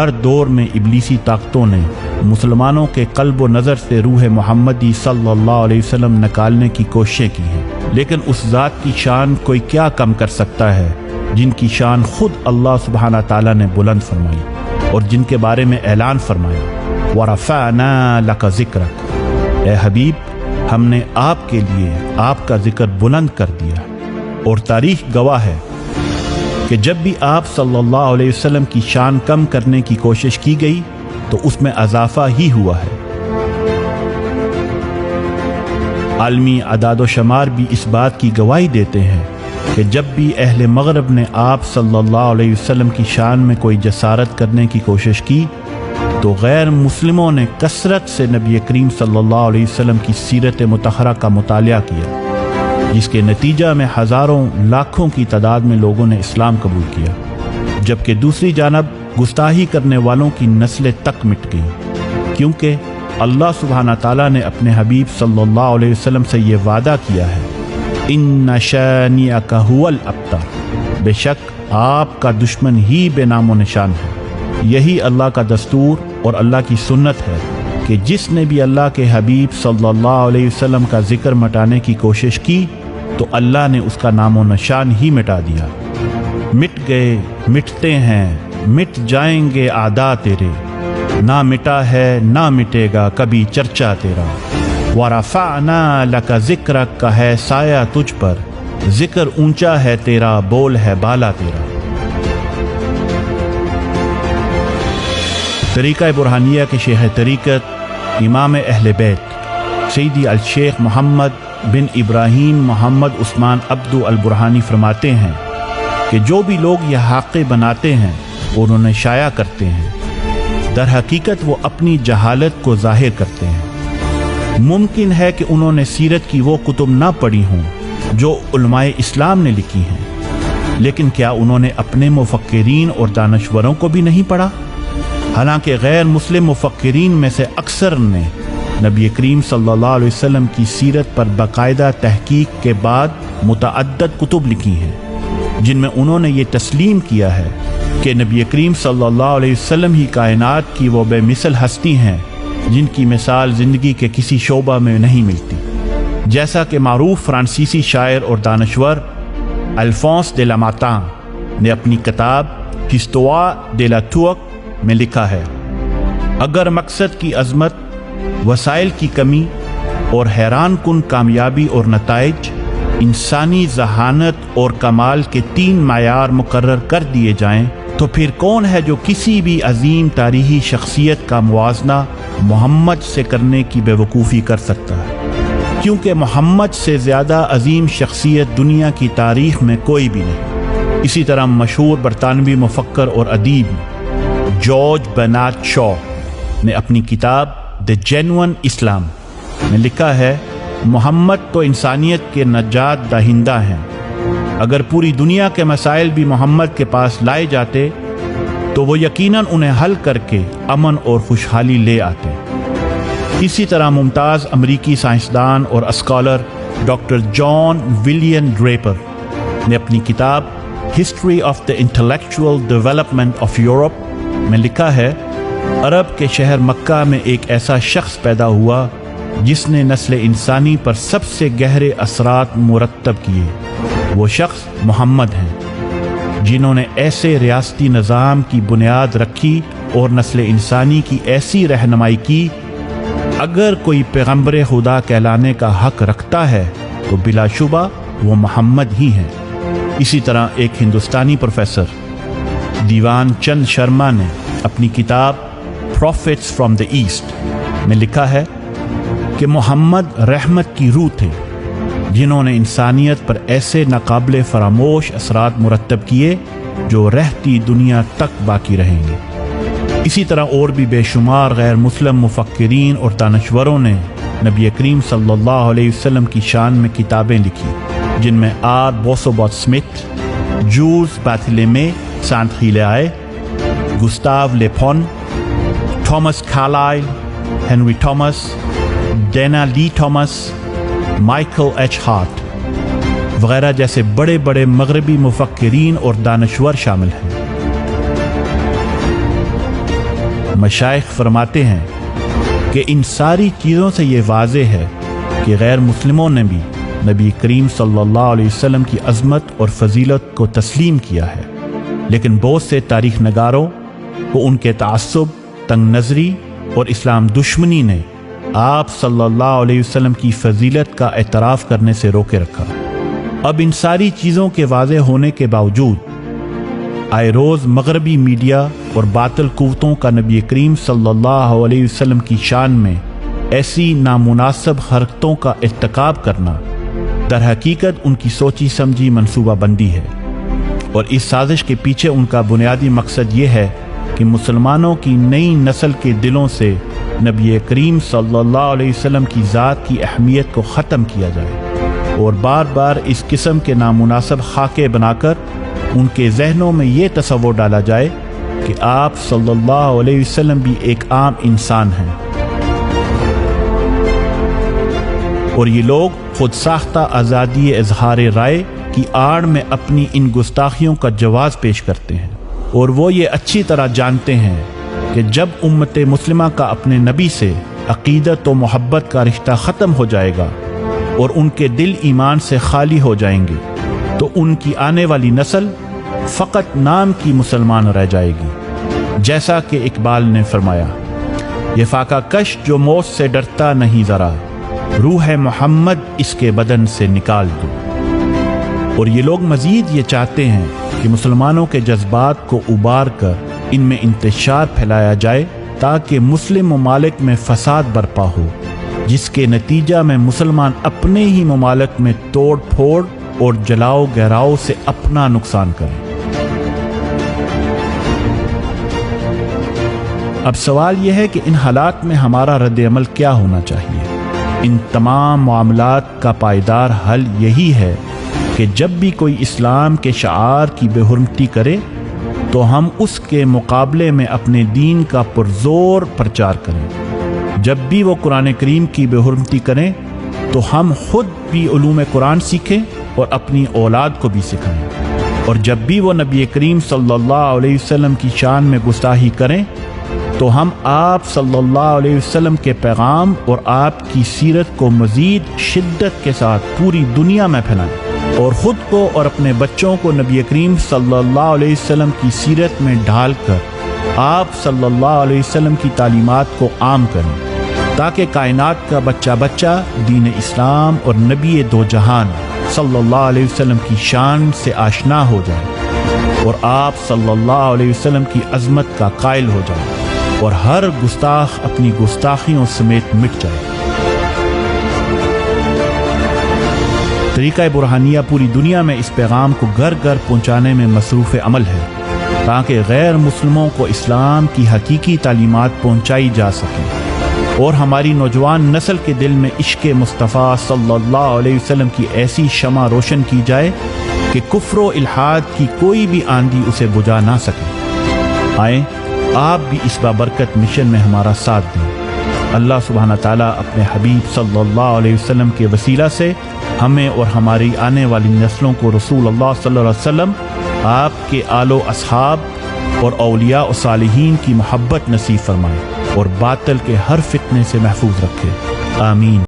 ہر دور میں ابلیسی طاقتوں نے مسلمانوں کے قلب و نظر سے روح محمدی صلی اللہ علیہ وسلم نکالنے کی کوششیں کی ہیں، لیکن اس ذات کی شان کوئی کیا کم کر سکتا ہے جن کی شان خود اللہ سبحانہ تعالیٰ نے بلند فرمائی اور جن کے بارے میں اعلان فرمایا وَرَفَعْنَا لَكَ ذِكْرَكَ، اے حبیب ہم نے آپ کے لیے آپ کا ذکر بلند کر دیا۔ اور تاریخ گواہ ہے کہ جب بھی آپ صلی اللہ علیہ وسلم کی شان کم کرنے کی کوشش کی گئی تو اس میں اضافہ ہی ہوا ہے۔ عالمی اعداد و شمار بھی اس بات کی گواہی دیتے ہیں کہ جب بھی اہل مغرب نے آپ صلی اللہ علیہ وسلم کی شان میں کوئی جسارت کرنے کی کوشش کی تو غیر مسلموں نے کثرت سے نبی کریم صلی اللہ علیہ وسلم کی سیرت مطہرہ کا مطالعہ کیا، جس کے نتیجہ میں ہزاروں لاکھوں کی تعداد میں لوگوں نے اسلام قبول کیا، جبکہ دوسری جانب گستاخی کرنے والوں کی نسلیں تک مٹ گئیں، کیونکہ اللہ سبحانہ تعالیٰ نے اپنے حبیب صلی اللہ علیہ وسلم سے یہ وعدہ کیا ہے اِنَّ شَانِئَكَ هُوَ الْأَبْتَرُ، بے شک آپ کا دشمن ہی بے نام و نشان ہے۔ یہی اللہ کا دستور اور اللہ کی سنت ہے کہ جس نے بھی اللہ کے حبیب صلی اللہ علیہ وسلم کا ذکر مٹانے کی کوشش کی تو اللہ نے اس کا نام و نشان ہی مٹا دیا۔ مٹ گئے، مٹتے ہیں، مٹ جائیں گے اعداء تیرے، نہ مٹا ہے نہ مٹے گا کبھی چرچا تیرا۔ وَرَفَعْنَا لَكَ ذِكْرَكَ کا ہے سایہ تجھ پر، ذکر اونچا ہے تیرا، بول ہے بالا تیرا۔ طریقہ برہانیہ کے شیخ طریقت امام اہل بیت سیدی الشیخ محمد بن ابراہیم محمد عثمان عبدو البرہانی فرماتے ہیں کہ جو بھی لوگ یہ حاقے بناتے ہیں اور انہیں شائع کرتے ہیں، در حقیقت وہ اپنی جہالت کو ظاہر کرتے ہیں۔ ممکن ہے کہ انہوں نے سیرت کی وہ کتب نہ پڑھی ہوں جو علماء اسلام نے لکھی ہیں، لیکن کیا انہوں نے اپنے مفکرین اور دانشوروں کو بھی نہیں پڑھا؟ حالانکہ غیر مسلم مفکرین میں سے اکثر نے نبی کریم صلی اللہ علیہ وسلم کی سیرت پر باقاعدہ تحقیق کے بعد متعدد کتب لکھی ہیں، جن میں انہوں نے یہ تسلیم کیا ہے کہ نبی کریم صلی اللہ علیہ وسلم ہی کائنات کی وہ بے مثل ہستی ہیں جن کی مثال زندگی کے کسی شعبہ میں نہیں ملتی، جیسا کہ معروف فرانسیسی شاعر اور دانشور الفونس دے لاماتان نے اپنی کتاب ہسٹوار دے لا تورک میں لکھا ہے۔ اگر مقصد کی عظمت، وسائل کی کمی اور حیران کن کامیابی اور نتائج انسانی ذہانت اور کمال کے 3 معیار مقرر کر دیے جائیں تو پھر کون ہے جو کسی بھی عظیم تاریخی شخصیت کا موازنہ محمد سے کرنے کی بے وقوفی کر سکتا ہے؟ کیونکہ محمد سے زیادہ عظیم شخصیت دنیا کی تاریخ میں کوئی بھی نہیں۔ اسی طرح مشہور برطانوی مفکر اور ادیب جارج برنارڈ شاء نے اپنی کتاب دی جینوئن اسلام میں لکھا ہے محمد تو انسانیت کے نجات دہندہ ہیں، اگر پوری دنیا کے مسائل بھی محمد کے پاس لائے جاتے تو وہ یقیناً انہیں حل کر کے امن اور خوشحالی لے آتے۔ اسی طرح ممتاز امریکی سائنسدان اور scholar doctor John William Draper نے اپنی کتاب history of the intellectual development of Europe میں لکھا ہے عرب کے شہر مکہ میں ایک ایسا شخص پیدا ہوا جس نے نسل انسانی پر سب سے گہرے اثرات مرتب کیے۔ وہ شخص محمد ہیں جنہوں نے ایسے ریاستی نظام کی بنیاد رکھی اور نسل انسانی کی ایسی رہنمائی کی، اگر کوئی پیغمبر خدا کہلانے کا حق رکھتا ہے تو بلا شبہ وہ محمد ہی ہیں۔ اسی طرح ایک ہندوستانی پروفیسر دیوان چند شرما نے اپنی کتاب پروفیٹس فرام دا ایسٹ میں لکھا ہے کہ محمد رحمت کی روح تھے جنہوں نے انسانیت پر ایسے ناقابل فراموش اثرات مرتب کیے جو رہتی دنیا تک باقی رہیں گے۔ اسی طرح اور بھی بے شمار غیر مسلم مفکرین اور دانشوروں نے نبی کریم صلی اللہ علیہ وسلم کی شان میں کتابیں لکھی، جن میں R Bosworth Smith, Jules Barthelemy Saint Hilaire, Gustave Le Bon, Thomas Carlyle, Henry Thomas, Dana Lee Thomas, Michael H Hart وغیرہ جیسے بڑے بڑے مغربی مفکرین اور دانشور شامل ہیں۔ مشائخ فرماتے ہیں کہ ان ساری چیزوں سے یہ واضح ہے کہ غیر مسلموں نے بھی نبی کریم صلی اللہ علیہ وسلم کی عظمت اور فضیلت کو تسلیم کیا ہے، لیکن بہت سے تاریخ نگاروں کو ان کے تعصب، تنگ نظری اور اسلام دشمنی نے آپ صلی اللہ علیہ وسلم کی فضیلت کا اعتراف کرنے سے روکے رکھا۔ اب ان ساری چیزوں کے واضح ہونے کے باوجود آئے روز مغربی میڈیا اور باطل قوتوں کا نبی کریم صلی اللہ علیہ وسلم کی شان میں ایسی نامناسب حرکتوں کا ارتکاب کرنا در حقیقت ان کی سوچی سمجھی منصوبہ بندی ہے، اور اس سازش کے پیچھے ان کا بنیادی مقصد یہ ہے کہ مسلمانوں کی نئی نسل کے دلوں سے نبی کریم صلی اللہ علیہ وسلم کی ذات کی اہمیت کو ختم کیا جائے، اور بار بار اس قسم کے نامناسب خاکے بنا کر ان کے ذہنوں میں یہ تصور ڈالا جائے کہ آپ صلی اللہ علیہ وسلم بھی ایک عام انسان ہیں، اور یہ لوگ خود ساختہ آزادی اظہار رائے کی آڑ میں اپنی ان گستاخیوں کا جواز پیش کرتے ہیں، اور وہ یہ اچھی طرح جانتے ہیں کہ جب امت مسلمہ کا اپنے نبی سے عقیدت و محبت کا رشتہ ختم ہو جائے گا اور ان کے دل ایمان سے خالی ہو جائیں گے تو ان کی آنے والی نسل فقط نام کی مسلمان رہ جائے گی، جیسا کہ اقبال نے فرمایا، یہ فاقہ کش جو موت سے ڈرتا نہیں ذرا، روح محمد اس کے بدن سے نکال دو۔ اور یہ لوگ مزید یہ چاہتے ہیں کہ مسلمانوں کے جذبات کو ابار کر ان میں انتشار پھیلایا جائے تاکہ مسلم ممالک میں فساد برپا ہو، جس کے نتیجہ میں مسلمان اپنے ہی ممالک میں توڑ پھوڑ اور جلاؤ گہراؤ سے اپنا نقصان کریں۔ اب سوال یہ ہے کہ ان حالات میں ہمارا رد عمل کیا ہونا چاہیے؟ ان تمام معاملات کا پائیدار حل یہی ہے کہ جب بھی کوئی اسلام کے شعار کی بے حرمتی کرے تو ہم اس کے مقابلے میں اپنے دین کا پرزور پرچار کریں، جب بھی وہ قرآن کریم کی بے حرمتی کریں تو ہم خود بھی علوم قرآن سیکھیں اور اپنی اولاد کو بھی سکھائیں، اور جب بھی وہ نبی کریم صلی اللہ علیہ وسلم کی شان میں گستاخی کریں تو ہم آپ صلی اللہ علیہ وسلم کے پیغام اور آپ کی سیرت کو مزید شدت کے ساتھ پوری دنیا میں پھیلائیں، اور خود کو اور اپنے بچوں کو نبی کریم صلی اللہ علیہ وسلم کی سیرت میں ڈھال کر آپ صلی اللہ علیہ وسلم کی تعلیمات کو عام کریں، تاکہ کائنات کا بچہ بچہ دین اسلام اور نبی دو جہان صلی اللہ علیہ وسلم کی شان سے آشنا ہو جائے، اور آپ صلی اللہ علیہ وسلم کی عظمت کا قائل ہو جائے، اور ہر گستاخ اپنی گستاخیوں سمیت مٹ جائے۔ طریقہ برہانیہ پوری دنیا میں اس پیغام کو گھر گھر پہنچانے میں مصروف عمل ہے تاکہ غیر مسلموں کو اسلام کی حقیقی تعلیمات پہنچائی جا سکیں، اور ہماری نوجوان نسل کے دل میں عشق مصطفیٰ صلی اللہ علیہ وسلم کی ایسی شمع روشن کی جائے کہ کفر و الحاد کی کوئی بھی آندھی اسے بجھا نہ سکے۔ آئیں آپ بھی اس بابرکت مشن میں ہمارا ساتھ دیں۔ اللہ سبحانہ تعالیٰ اپنے حبیب صلی اللہ علیہ وسلم کے وسیلہ سے ہمیں اور ہماری آنے والی نسلوں کو رسول اللہ صلی اللہ علیہ وسلم، آپ کے آل و اصحاب اور اولیاء و صالحین کی محبت نصیب فرمائے، اور باطل کے ہر فتنے سے محفوظ رکھے۔ آمین۔